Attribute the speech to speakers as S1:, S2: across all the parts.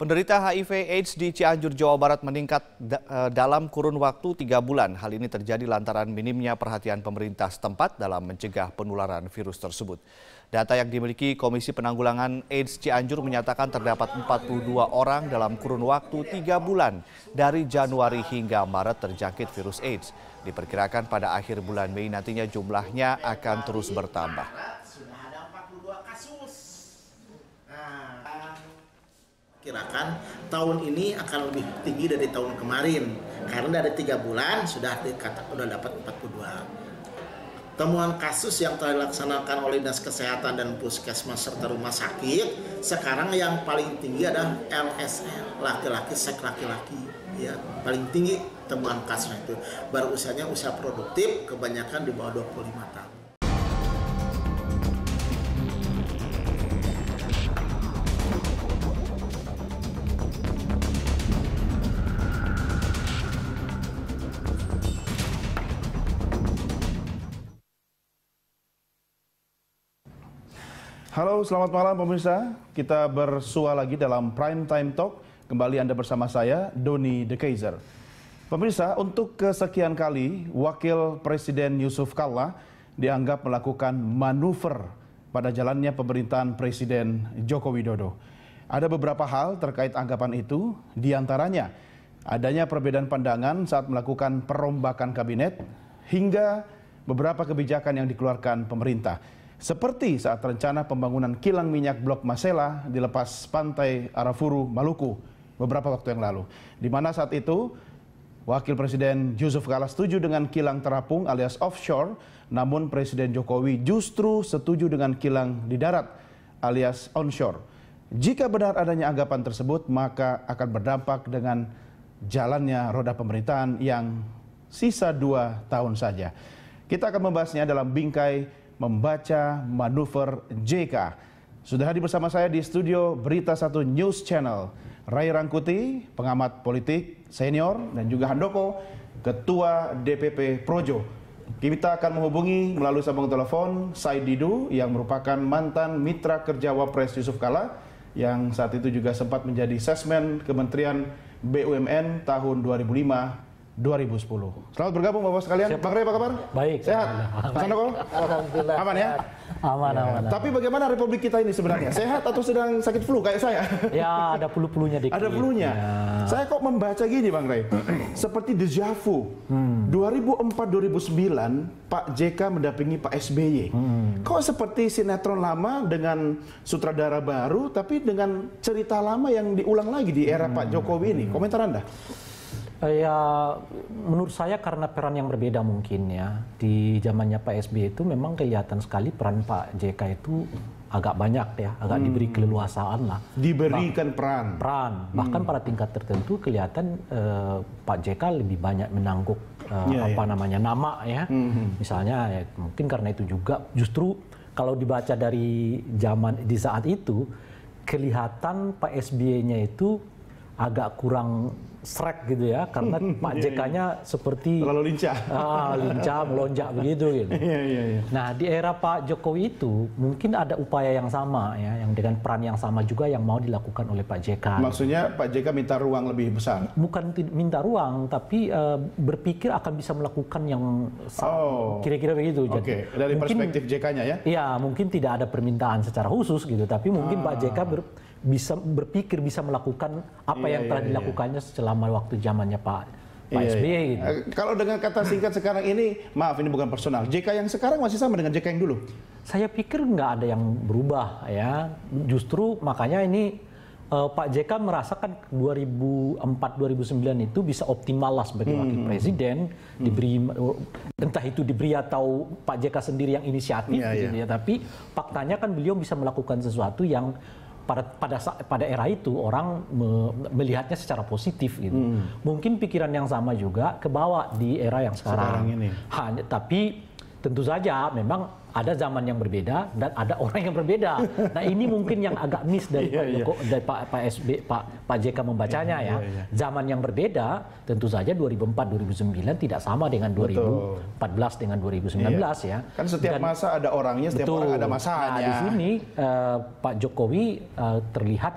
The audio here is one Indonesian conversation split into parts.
S1: Penderita HIV/AIDS di Cianjur, Jawa Barat meningkat dalam kurun waktu 3 bulan. Hal ini terjadi lantaran minimnya perhatian pemerintah setempat dalam mencegah penularan virus tersebut. Data yang dimiliki Komisi Penanggulangan AIDS Cianjur menyatakan terdapat 42 orang dalam kurun waktu 3 bulan dari Januari hingga Maret terjangkit virus AIDS. Diperkirakan pada akhir bulan Mei nantinya jumlahnya akan terus bertambah.
S2: Kirakan tahun ini akan lebih tinggi dari tahun kemarin karena dari 3 bulan sudah dapat 42. Temuan kasus yang telah dilaksanakan oleh Dinas Kesehatan dan Puskesmas serta rumah sakit sekarang yang paling tinggi adalah LSL, laki-laki seks laki-laki, ya paling tinggi temuan kasusnya itu. Baru usianya usia produktif, kebanyakan di bawah 25 tahun.
S3: Halo, selamat malam pemirsa. Kita bersua lagi dalam Prime Time Talk. Kembali Anda bersama saya, Doni De Keizer. Pemirsa, untuk kesekian kali, Wakil Presiden Yusuf Kalla dianggap melakukan manuver pada jalannya pemerintahan Presiden Joko Widodo. Ada beberapa hal terkait anggapan itu, diantaranya adanya perbedaan pandangan saat melakukan perombakan kabinet, hingga beberapa kebijakan yang dikeluarkan pemerintah. Seperti saat rencana pembangunan kilang minyak Blok Masela di lepas pantai Arafuru, Maluku beberapa waktu yang lalu. Di mana saat itu Wakil Presiden Yusuf Kalla setuju dengan kilang terapung alias offshore, namun Presiden Jokowi justru setuju dengan kilang di darat alias onshore. Jika benar adanya anggapan tersebut, maka akan berdampak dengan jalannya roda pemerintahan yang sisa 2 tahun saja. Kita akan membahasnya dalam bingkai membaca manuver JK. Sudah hadir bersama saya di studio Berita 1 News Channel, Ray Rangkuti, pengamat politik senior, dan juga Handoko, Ketua DPP Projo. Kita akan menghubungi melalui sambungan telepon Said Didu yang merupakan mantan mitra kerja Wapres Yusuf Kalla yang saat itu juga sempat menjadi Sesmen Kementerian BUMN tahun 2005-2010. Selamat bergabung Bapak sekalian. Bang Ray, apa kabar?
S4: Baik.
S3: Sehat? Mas Handoko?
S4: Alhamdulillah.
S3: Aman ya?
S4: Aman.
S3: Tapi bagaimana Republik kita ini sebenarnya? Sehat atau sedang sakit flu kayak saya?
S4: Ya, ada flu-flunya dikit.
S3: Ada flunya.
S4: Ya.
S3: Saya kok membaca gini Bang Ray, seperti deja vu. 2004-2009 Pak JK mendampingi Pak SBY. Kok seperti sinetron lama dengan sutradara baru, tapi dengan cerita lama yang diulang lagi di era Pak Jokowi ini. Komentar Anda?
S4: Ya, menurut saya karena peran yang berbeda mungkin ya. Di zamannya Pak SBY itu memang kelihatan sekali peran Pak JK itu agak banyak ya, agak diberi keleluasaan lah.
S3: Diberikan peran.
S4: Bahkan pada tingkat tertentu kelihatan Pak JK lebih banyak menangguk nama ya. Misalnya ya, mungkin karena itu juga justru kalau dibaca dari zaman di saat itu kelihatan Pak SBY-nya itu agak kurang srek gitu ya, karena Pak JK-nya seperti
S3: terlalu lincah,
S4: melonjak begitu gitu. Nah, di era Pak Jokowi itu mungkin ada upaya yang sama ya, yang dengan peran yang sama juga yang mau dilakukan oleh Pak JK.
S3: Maksudnya Pak JK minta ruang lebih besar?
S4: Bukan minta ruang, tapi berpikir akan bisa melakukan yang kira-kira begitu.
S3: Oke, dari
S4: mungkin,
S3: perspektif JK-nya ya?
S4: Iya, mungkin tidak ada permintaan secara khusus gitu, tapi mungkin Pak JK bisa berpikir bisa melakukan apa yang telah dilakukannya selama waktu zamannya Pak SBY gitu.
S3: Kalau dengan kata singkat sekarang ini, maaf ini bukan personal, JK yang sekarang masih sama dengan JK yang dulu?
S4: Saya pikir nggak ada yang berubah ya. Justru makanya ini Pak JK merasakan 2004-2009 itu bisa optimal lah sebagai wakil presiden, diberi entah itu diberi atau Pak JK sendiri yang inisiatif gitu ya. Tapi faktanya kan beliau bisa melakukan sesuatu yang pada era itu orang melihatnya secara positif gitu. Mungkin pikiran yang sama juga kebawa di era yang sekarang ini. Tapi tentu saja memang ada zaman yang berbeda dan ada orang yang berbeda. Nah, ini mungkin yang agak miss dari Pak JK membacanya ya. Zaman yang berbeda tentu saja 2004-2009 tidak sama dengan 2014 dengan 2019 ya.
S3: Kan setiap masa ada orangnya, setiap orang ada masanya.
S4: Nah, di sini Pak Jokowi terlihat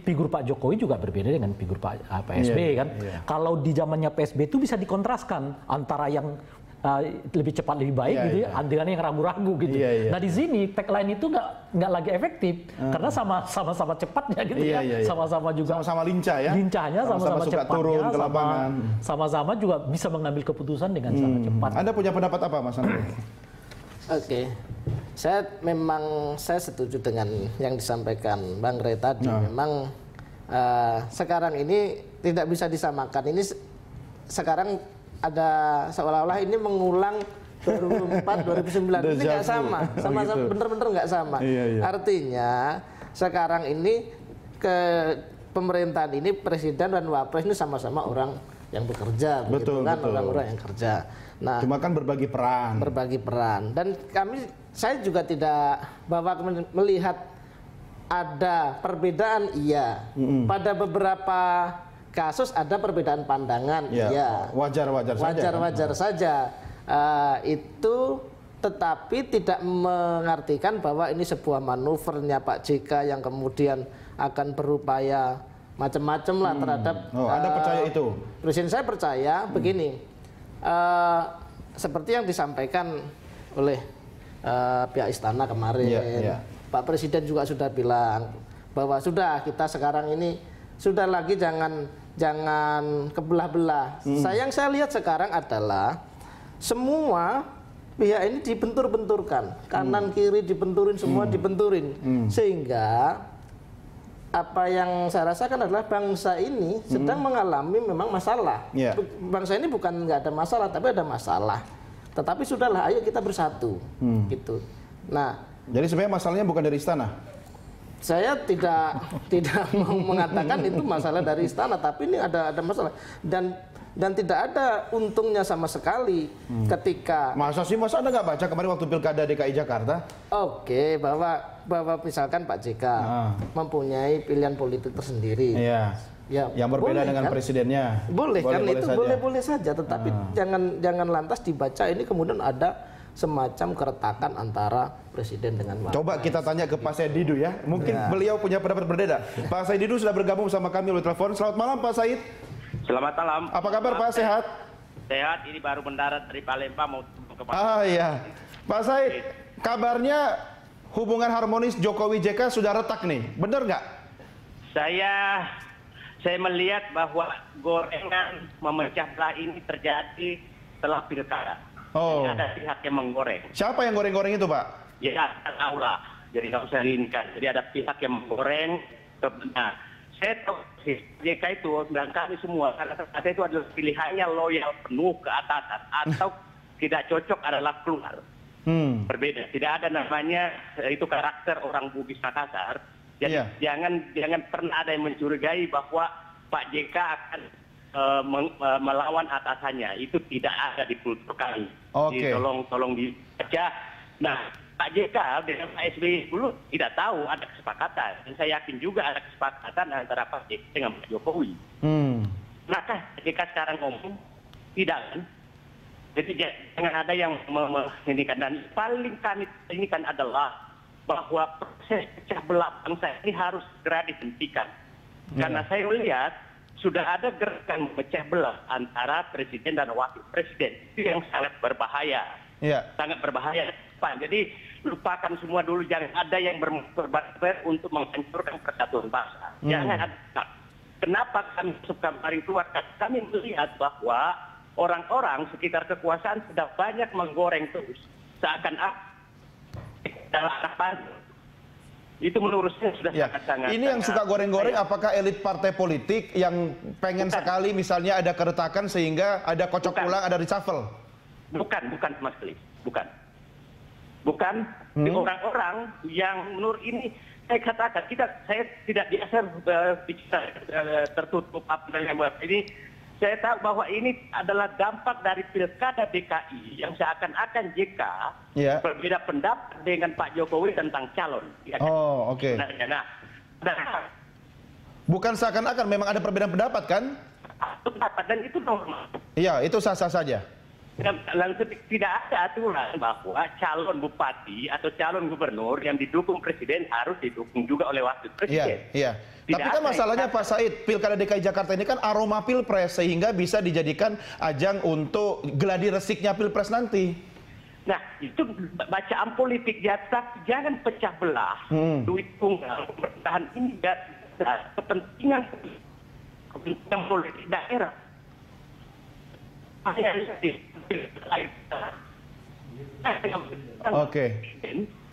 S4: figur Pak Jokowi juga berbeda dengan figur Pak SBY kan. Kalau di zamannya PSB itu bisa dikontraskan antara yang lebih cepat lebih baik gitu ya, dengan yang ragu-ragu gitu. Nah di sini tagline itu nggak lagi efektif karena sama-sama cepatnya gitu sama-sama juga
S3: sama-sama lincah ya.
S4: Lincahnya sama-sama cepatnya,
S3: turun ke lapangan.
S4: Sama-sama juga bisa mengambil keputusan dengan sangat cepat.
S3: Anda punya pendapat apa, Mas Andre?
S5: Oke. Saya setuju dengan yang disampaikan Bang Rey tadi. Memang sekarang ini tidak bisa disamakan. Ini sekarang ada seolah-olah ini mengulang 2004, 2009. Ini nggak sama, sama-sama bener-bener nggak sama. Artinya sekarang ini pemerintahan ini presiden dan wapres ini sama-sama orang yang bekerja, betul, kan orang-orang yang kerja. Nah,
S3: cuma kan berbagi peran. Dan saya juga tidak bahwa melihat ada perbedaan, iya. Pada beberapa kasus ada perbedaan pandangan, iya. Wajar-wajar saja. Itu tetapi tidak mengartikan bahwa ini sebuah manuvernya Pak JK yang kemudian akan berupaya macam-macam lah terhadap. Anda percaya itu?
S5: Presiden saya percaya begini. Seperti yang disampaikan oleh pihak istana kemarin, Pak Presiden juga sudah bilang bahwa sudah kita sekarang ini sudah lagi jangan kebelah-belah. Yang saya lihat sekarang adalah semua pihak ini dibentur-benturkan, kanan kiri dibenturin, semua dibenturin, sehingga apa yang saya rasakan adalah bangsa ini sedang mengalami memang masalah. Bangsa ini bukan nggak ada masalah, tapi ada masalah. Tetapi sudahlah, ayo kita bersatu, gitu. Nah,
S3: jadi sebenarnya masalahnya bukan dari istana.
S5: Saya tidak mau mengatakan itu masalah dari istana, tapi ini ada masalah dan tidak ada untungnya sama sekali ketika.
S3: Masa Anda nggak baca kemarin waktu pilkada DKI Jakarta?
S5: Oke, bahwa misalkan Pak JK mempunyai pilihan politik tersendiri. Ya,
S3: yang berbeda dengan kan? Presidennya.
S5: Boleh kan, itu boleh saja, tetapi jangan lantas dibaca ini kemudian ada semacam keretakan antara presiden dengan wapres.
S3: Coba kita tanya ke Pak Said Didu ya. Mungkin beliau punya pendapat berbeda. Pak Said Didu sudah bergabung bersama kami oleh telepon. Selamat malam Pak Said.
S6: Selamat malam.
S3: Apa kabar Pak? Sehat?
S6: Sehat, ini baru mendarat dari Palembang mau ke
S3: iya. Pak Said, kabarnya hubungan harmonis Jokowi JK sudah retak nih. Benar nggak?
S6: Saya melihat bahwa gorengan memecah belah ini terjadi setelah pilkada. Ada pihak yang menggoreng.
S3: Siapa yang goreng-goreng itu, Pak?
S6: Ya, tahu lah. Jadi nggak usah diinginkan. Jadi ada pihak yang menggoreng. Nah, saya tahu JK itu dan kami semua karena ada itu adalah pilihannya loyal penuh ke atasan atau tidak cocok adalah keluar. Berbeda. Tidak ada namanya itu karakter orang Bugis Makassar. Jadi jangan pernah ada yang mencurigai bahwa Pak JK akan melawan atasannya. Itu tidak ada di kultur kami. Tolong dibaca. Nah, Pak JK dengan Pak SBY dulu tidak tahu ada kesepakatan. Dan saya yakin juga ada kesepakatan antara Pak JK dengan Pak Jokowi. Maka JK sekarang ngomong tidak kan? Jadi jangan ada yang ini kan. Dan paling kami ini kan adalah bahwa proses pecah belah bangsa ini harus segera dihentikan. Karena saya melihat sudah ada gerakan memecah belah antara presiden dan wakil presiden. Itu yang sangat berbahaya. Sangat berbahaya. Pak, jadi lupakan semua dulu. Jangan ada yang berbagai untuk menghancurkan persatuan bangsa. Jangan ada. Kenapa kami masuk kemarin keluar? Kami melihat bahwa orang-orang sekitar kekuasaan sudah banyak menggoreng terus. Seakan-akan dalam harapan itu menurut saya sudah sangat-sangat.
S3: Ini yang suka goreng-goreng apakah elit partai politik yang pengen sekali misalnya ada keretakan sehingga ada kocok ulang, ada reshuffle? Bukan
S6: sama sekali. Bukan orang-orang yang menurut ini saya katakan saya tidak biasa bicara tertutup apa namanya ini. Saya tahu bahwa ini adalah dampak dari pilkada DKI yang seakan-akan JK berbeda pendapat dengan Pak Jokowi tentang calon. Nah,
S3: bukan seakan-akan, memang ada perbedaan pendapat kan?
S6: Pendapat dan itu normal.
S3: Iya, itu sah-sah saja.
S6: Langsung tidak ada aturan bahwa calon bupati atau calon gubernur yang didukung presiden harus didukung juga oleh wakil presiden.
S3: Iya. Tapi kan masalahnya Pak Said, Pilkada DKI Jakarta ini kan aroma pilpres sehingga bisa dijadikan ajang untuk geladi resiknya pilpres nanti.
S6: Nah, itu bacaan politik jangan pecah belah. Duit tunggal pemerintahan ini kepentingan politik daerah.
S3: Oke.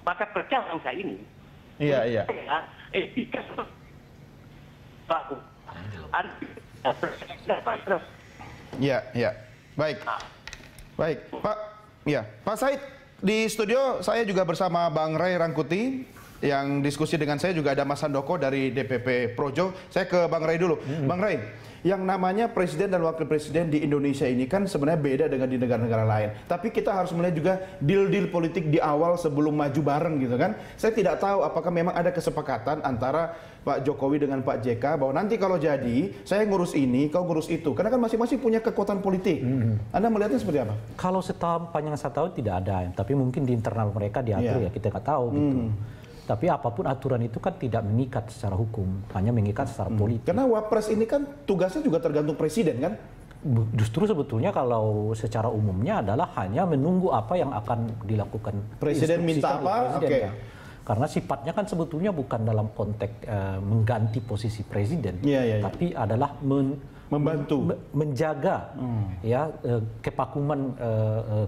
S6: Maka pecah bangsa ini.
S3: Iya.
S6: Etika baku.
S3: Iya. Baik, Pak. Ya, Pak Said, di studio saya juga bersama Bang Ray Rangkuti. Yang diskusi dengan saya juga ada Mas Handoko dari DPP Projo. Saya ke Bang Ray dulu. Bang Ray, yang namanya presiden dan wakil presiden di Indonesia ini kan sebenarnya beda dengan di negara-negara lain. Tapi kita harus melihat juga deal-deal politik di awal sebelum maju bareng gitu kan. Saya tidak tahu apakah memang ada kesepakatan antara Pak Jokowi dengan Pak JK bahwa nanti kalau jadi saya ngurus ini, kau ngurus itu. Karena kan masing-masing punya kekuatan politik. Anda melihatnya seperti apa?
S4: Kalau sepanjang saya tahu tidak ada, tapi mungkin di internal mereka diatur ya kita nggak tahu gitu. Tapi apapun aturan itu kan tidak mengikat secara hukum, hanya mengikat secara politik.
S3: Karena Wapres ini kan tugasnya juga tergantung presiden kan?
S4: Justru sebetulnya kalau secara umumnya adalah hanya menunggu apa yang akan dilakukan.
S3: Presiden minta apa? Oke.
S4: Karena sifatnya kan sebetulnya bukan dalam konteks mengganti posisi presiden, tapi adalah
S3: membantu,
S4: menjaga kepakuman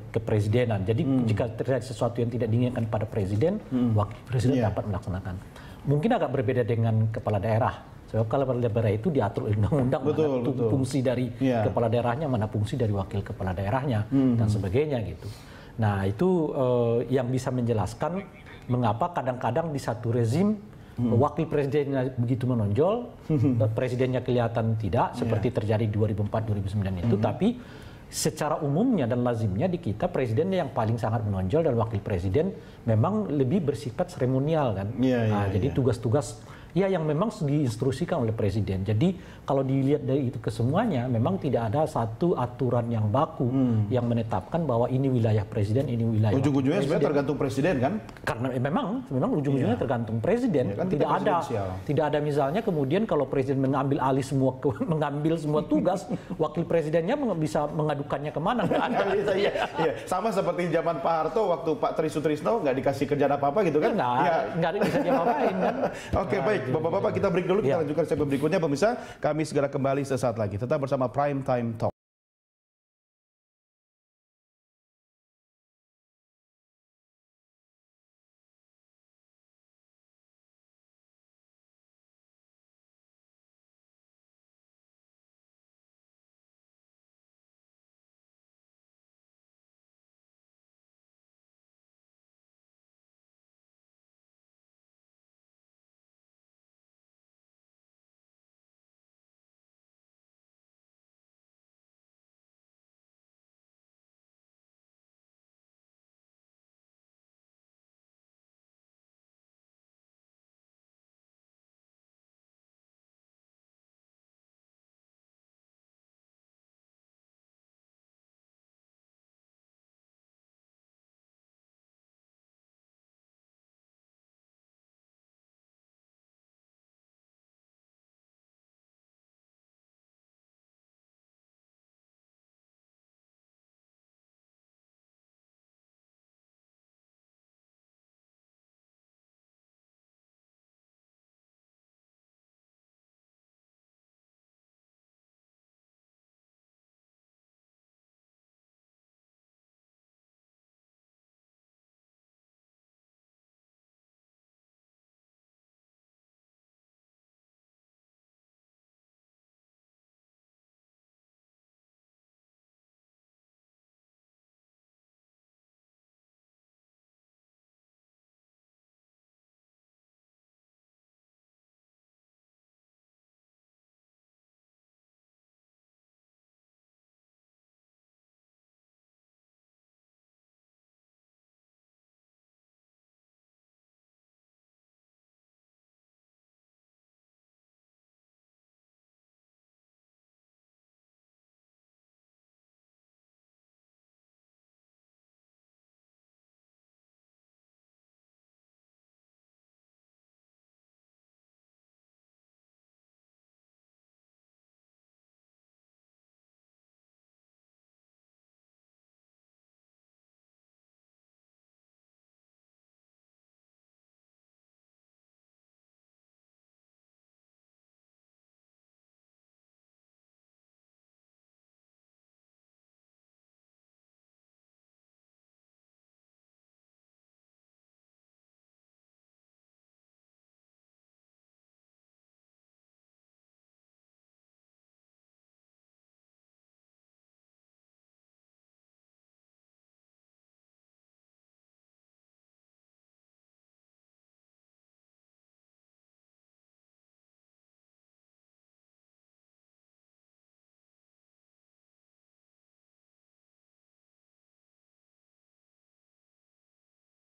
S4: kepresidenan. Jadi jika terjadi sesuatu yang tidak diinginkan pada presiden, wakil presiden dapat melaksanakan. Mungkin agak berbeda dengan kepala daerah. Sebab kalau kepala daerah itu diatur undang-undang mana fungsi dari kepala daerahnya, mana fungsi dari wakil kepala daerahnya dan sebagainya gitu. Nah itu yang bisa menjelaskan mengapa kadang-kadang di satu rezim wakil presidennya begitu menonjol, presidennya kelihatan tidak, seperti terjadi 2004-2009 itu, tapi secara umumnya dan lazimnya di kita presidennya yang paling sangat menonjol dan wakil presiden memang lebih bersifat seremonial kan. Jadi tugas-tugas yang memang diinstruksikan oleh presiden. Jadi kalau dilihat dari itu kesemuanya, memang tidak ada satu aturan yang baku yang menetapkan bahwa ini wilayah presiden, ini wilayah.
S3: Ujung-ujungnya sebenarnya tergantung presiden kan?
S4: Karena memang ujung-ujungnya tergantung presiden. Kan tidak ada misalnya kemudian kalau presiden mengambil semua tugas, wakil presidennya bisa mengadukannya kemana? Nggak ada.
S3: Sama seperti zaman Pak Harto waktu Pak Tri Sutrisno nggak dikasih kerjaan apa-apa gitu kan?
S4: Nggak bisa diapa-apain kan?
S3: Oke, baik. Bapak-bapak kita break dulu, kita lanjutkan segmen berikutnya. Pemirsa, kami segera kembali sesaat lagi. Tetap bersama Prime Time Talk.